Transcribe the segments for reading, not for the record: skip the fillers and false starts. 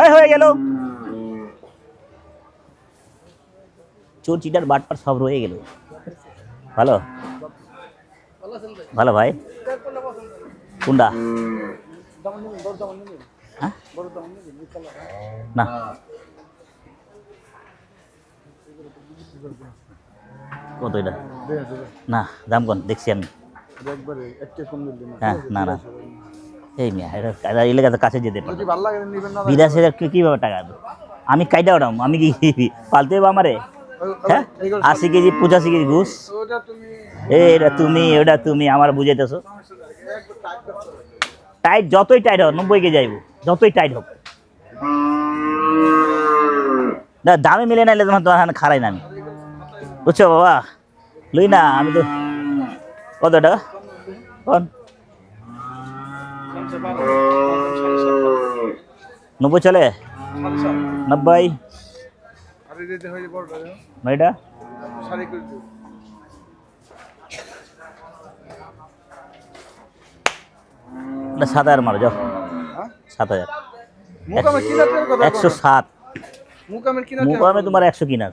এই হয়ে গেল। চোর চিটার বাটপার সব রয়ে গেল। ভালো ভালো ভাই, কোনটা? হ্যাঁ? না কত এটা? না দাম কোন দেখছি আমি। হ্যাঁ না না এই মিয়া এটা এলাকাতে কাছে যেতে পারে। 82,000 কীভাবে টাকা দেবো আমি? কাইটা ওটাম আমি কি পালতে হবো আমারে? হ্যাঁ 80 কেজি 85 কেজি ঘুষ। এটা তুমি ওটা তুমি আমার বুঝাইতেছো। টাইট যতই টাইট হোক 90 কেজি যাইব, যতই টাইট হোক। না দামে মিলে নাইলে তোমার তোমার এখানে খারাই না আমি, বুঝছো বাবা? লই না আমি তো। কত টাকা কোন? 90 চলে? 90 এটা 7,000 মারো যাও। 7,000 107 মুকামে তোমার 100 কিনা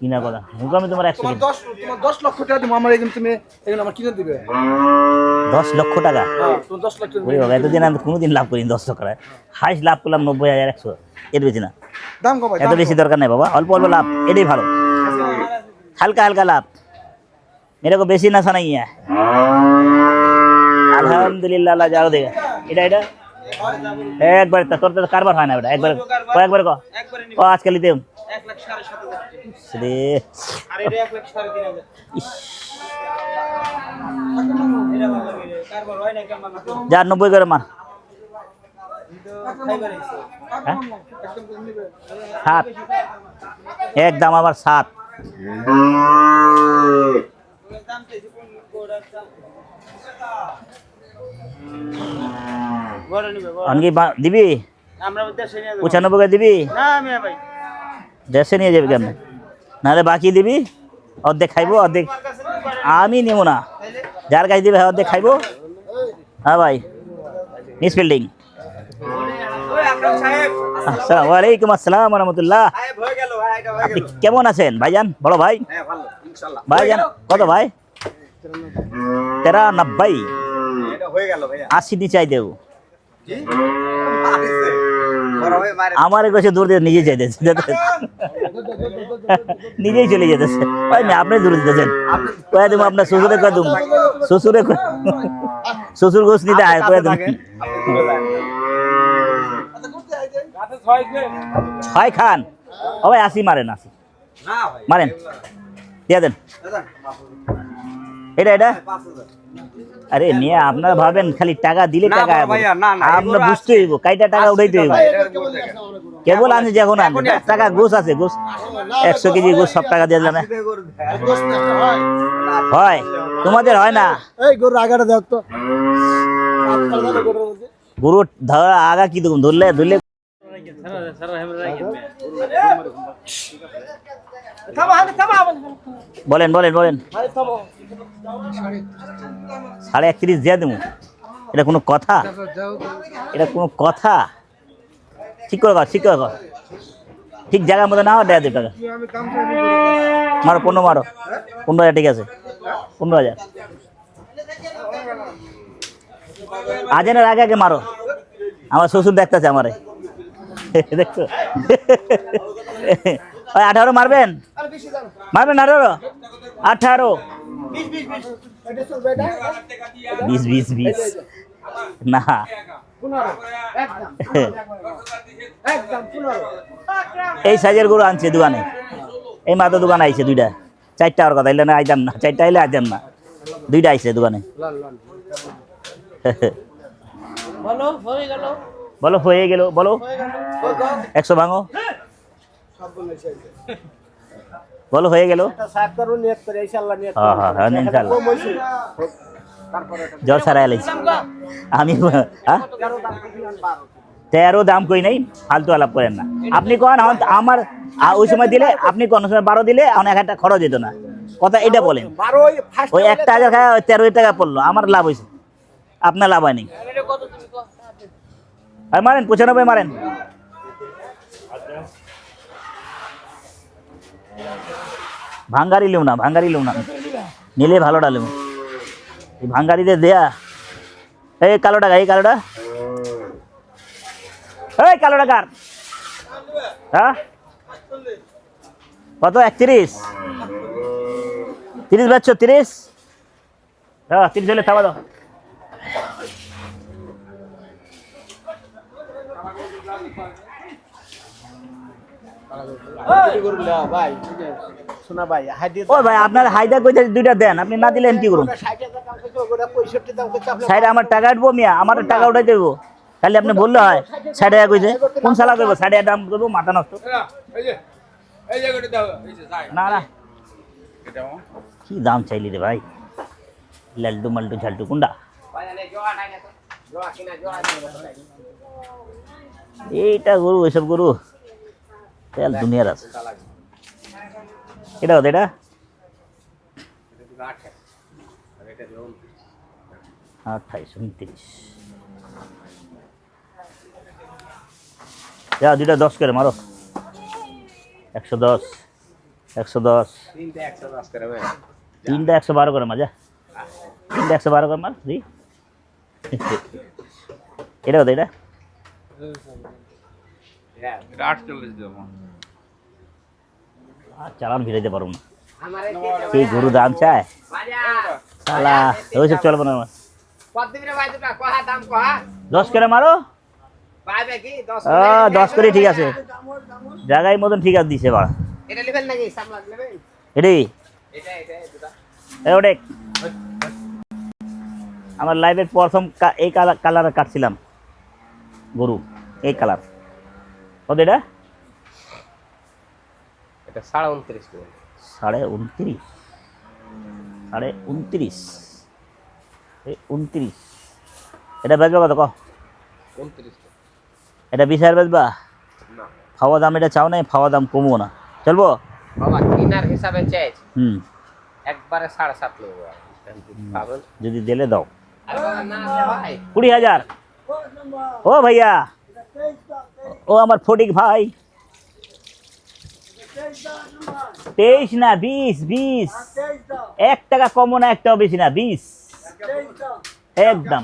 কিনা কথা। মুকামে তোমার 100 তোমার 10 লক্ষ টাকা দিবো আমার এখানে, তুমি এখানে আমার কিনে দিবে 10 লক্ষ টাকা। তুমি 10 লাখ টাকা ওই বাবা এতদিন আমি কোনোদিন লাভ করিনি 10 টাকা। হাইস্ট লাভ করলাম 90,100, এর বেশি না। দাম কম এত বেশি দরকার নেই বাবা, অল্প অল্প লাভ, এটাই ভালো। হালকা হালকা লাভ, मेरे को বেশি नशा नहीं है। আলহামদুলিল্লাহ যাও দেখে এটা এটা একবার তোর তো কারবার হয় না বেটা। একবার কয়েকবার ক আজকে লিতে 1,07,000 যা 90 করে মার। 7 একদম আবার 7। আনকি দিবি 95 দিবি? দেশে নিয়ে যাবি কেন? নাহলে বাকি দিবি, অর্ধেক খাইবো অর্ধেক আমি নেব না। যার কাছে দিবে অর্ধেক খাইবো। হ্যাঁ ভাই মিস বিল্ডিং। আসসালামু আলাইকুম। আসসালাম রহমতুল্লাহ। আপনি কেমন আছেন ভাইজান? বড় ভাই ভাইজান কত ভাই? 93 80 দিয়ে চাই দেব। আমার কাছে দূর দিয়ে নিজেই চাইতেছে, নিজেই চলে যেতেছে। ভাই আপনি দূর দিতেছেন কয়ে দেবো আপনার শ্বশুরে কয়ে দেবো, শ্বশুরে শ্বশুর গোস নিতে আয় কয়ে দেবো। 6 খান ও ভাই 80 মারেন, 80 মারেন দিয়ে দেন। এটা এটা আরে মিয়া আপনারা ভাবেন খালি টাকা দিলে টাকা আমরা বুঝতে হইব কাইটা টাকা উঠাইতে হইব। কেবল আনি যখন আনি টাকা গোস আছে, গোস 100 কেজি গোস সব টাকা দিয়ে যাবে। হয় তোমাদের হয় না? এই গরুর আগাটা দাও তো। গরু ধরা আগা কি দেখুন ধরলে ধরলে বলেন বলেন বলেন। 31.5 দিয়ে দেবো? এটা কোনো কথা? এটা কোনো কথা? ঠিক করে কর, ঠিক করে কর, ঠিক জায়গার মধ্যে নাও দেয়া 2 টাকা মারো। 15 মারো, 15,000 ঠিক আছে। 15,000 আজানের আগে আগে মারো। আমার শ্বশুর দেখতেছে আমারে, দেখছো? 18 মারবেন? মারবেন 18 18 20 20 20 না এই সাইজের গরু আনছে দোকানে, এই মাত্র দোকানে আইছে 2টা 4টা। আর কথা এলে না আইতাম না, 4টা এলে আইতাম না, 2টা আইছে দোকানে। বলো হয়ে গেল, বলো 100 ভাঙো, বলো হয়ে গেল। জল সারা এলাইছি আমি। 13 দাম কই নাই, ফালতু আলাপ করেন না। আপনি কন আমার ওই সময় দিলে, আপনি কোন সময় 12 দিলে আমার 1 টাকা খরচ যেত না, কথা এটা বলেন। ওই 1 টাকা খায় 13 টাকা পড়লো, আমার লাভ হয়েছে, আপনার লাভ হয়নি। মারেন 95 মারেন। ভাঙ্গারি লিও না, ভাঙ্গারি লিও না, নিলে ভালোটা লিও। এই ভাঙ্গারিতে দেয়া, এই কালো টাকা, এই কালোটা, এই কালো টাকার, হ্যাঁ কত? 31, 30 বেচছো? 30, হ্যাঁ 30 হলে থাবা দাও। ভাই শোনা ভাই ও ভাই আপনার হাইদা কইতে দুইটা দেন, আপনি না দিলেন কি করুন? 60 আমার টাকা উঠবো মিয়া, আমার টাকা উঠাই দেবো, খালি আপনি বললে হয়। 60 টাকা কইছে, কোন সালা কইবো 60 টাকা দাম দেবো? মাথা নষ্ট। না না কি দাম চাইলি রে ভাই? লাল্টু মাল্টু ঝাল্টু কুন্ডা এইটা গরু, এসব গরু তেল দুনিয়ার আছে। এটা কত? এটা 28, 29, যা দুইটা 10 করে মারো। 110, 110, তিনটা 112 করে মাজা, তিনটা 112 করে মার দি। এটা কত? এটা 48 আর চালান ভিড়াইতে পারবো না, সেই গরু দাম চায় শালা, ওইসব চলবো না আমার। 10 করে মারো, 10 করে ঠিক আছে, জায়গায় মতন ঠিক আছে দিছে বাড়া। এটাই ওটা আমার লাইফের প্রথম এই কালার কাটছিলাম গরু, এই কালার। কত এটা? 29.5 29.5, 29.5, 29। এটা বেচবা কত? 29 এটা 20,000 বেচবা? না খাওয়া দাম এটা চাও না, খাওয়া দাম কমবো না, চলবো? বাবা কিনার হিসাবে চাইছি, হুম একবারে 7.5 নেব পাবেন যদি দিলে দাও। আরে বাবা না ভাই 20,000। ও ভাইয়া, ও আমার ফটিক ভাই, 23 না 20, 20, 1 টাকা কমও না, একটাও বেশি না, 20 একদম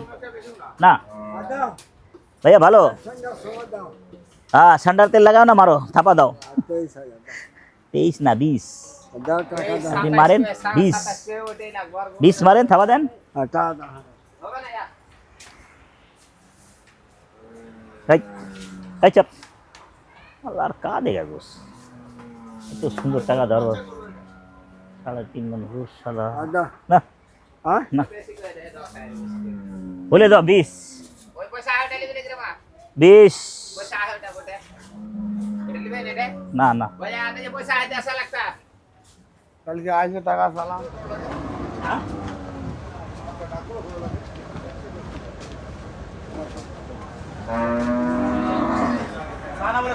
না। ভাইয়া ভালো, হ্যাঁ সান্ডার তেল লাগাও না, মারো থাপা দাও। 23 না 20, আপনি মারেন 20, 20 মারেন, থাপা দেন। চাপ আর কা দেখা গোস, এত সুন্দর টাকা ধরো, 3.5 মন ঘুষ সাদা না না, বলে দাও 20, ওই পয়সা আইটা লিবে রে বাবা 20 পয়সা আইটা বটে এটা লিবে রে না না ভাই আতে যে পয়সা আইতে আসা লাগতা কালকে আইছে টাকা সালাম। আমি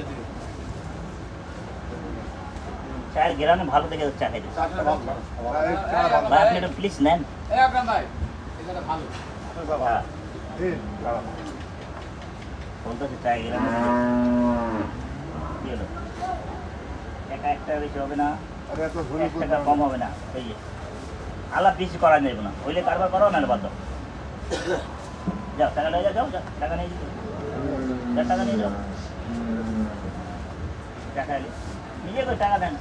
আছি। চায়ের গ্রামে ভালো দেখে চা খাইতে ভাই, আপনি এটা প্লিজ নেন। বলতেছি চায়ের গ্রামে কি হলো, টাকা একটা বেশি হবে না, 1 টাকা কম হবে না, এই যে আলাপ বেশি করা যাবে না, হইলে কারবার করো না বাদ দাও। যাও টাকা নিয়ে যাও, যাও টাকা নিয়ে যাও, টাকা নিয়ে যাও, টাকা এলে নিজে করে টাকা দেন,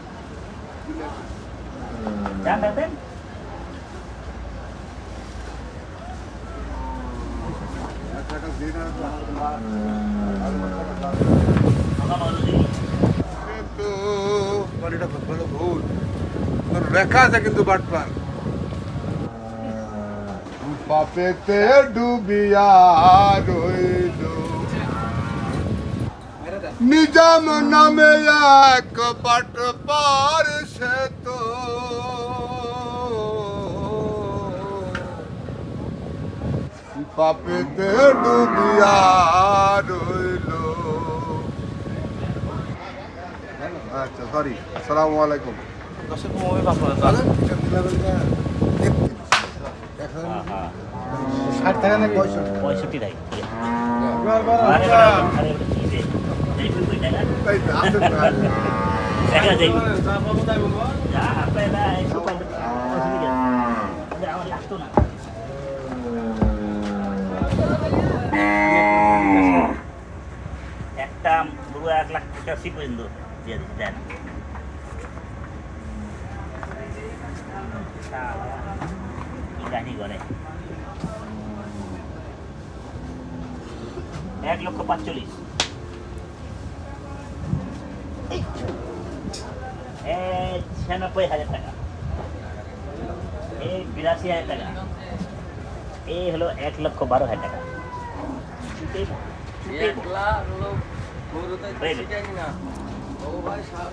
যান দেখেন। লেখা আছে কিন্তু বাটপার পাপেতে ডুবিয়া রইল নিজাম নামে এক বাটপার সে তো পাপেতে ডুবিয়া রইল সরি আসসালামু আলাইকুম হ্যাঁ হ্যাঁ 60 টাকা নাকি 65 টাকা ঠিক আছে। বাবা। আরে বেটা, আরে বেটা, কি রে? এই কই টাকা? তাই তো, আছে তো, আছে। টাকা যাই। যা, পেলা, এই সুপার, অসুবিধা নেই। আরে আমার লাগতো না। একটা পুরো 1 লাখ টাকা সি পর্যন্ত দিয়ে দিচ্ছি, দেন। কি কাহিনী করে 1,45,000 96,000 টাকা, এই 82,000 টাকা, এই হলো 1,12,000 টাকা। ছুটে ছুটে একলা লোক গরুতে হয়ে গেছে। চিকেন না ও ভাই সারা